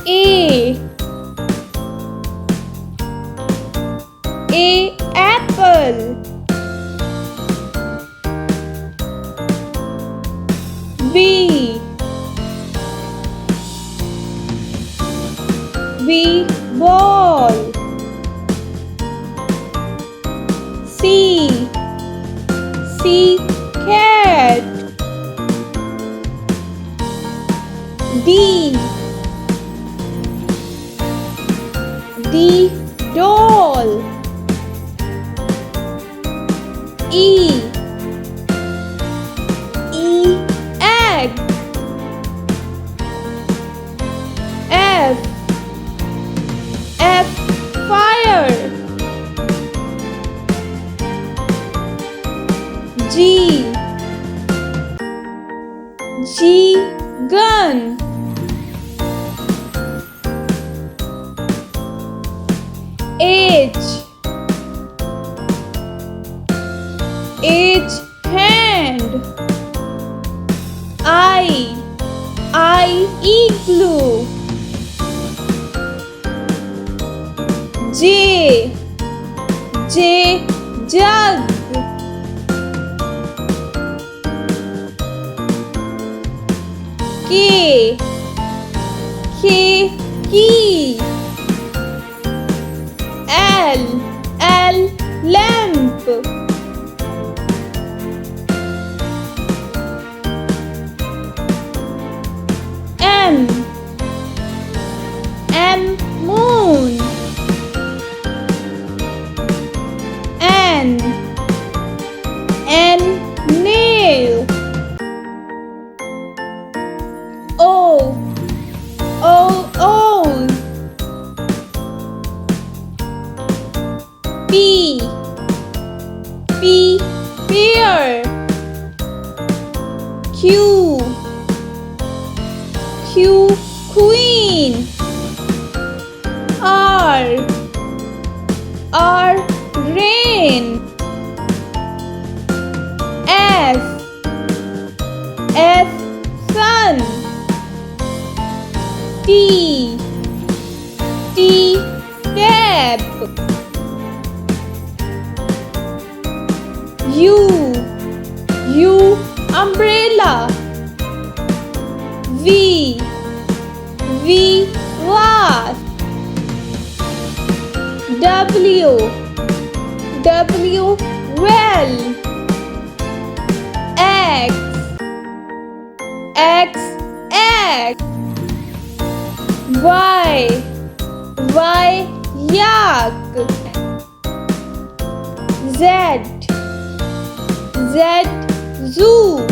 A. Apple. B. Ball. C. Cat. D. Doll. E. Egg. F. Fire. G. Gun. H. Hand. I. Igloo. J. Jug. K. Key. L. Lamp. M. Moon. N. Nail. O. P. Pear. Q. Queen. R. Rain. S. Sun. T. Tap. U. Umbrella. V. Vase. W. Well. X. Egg. Y. Yak. Z. Zoo.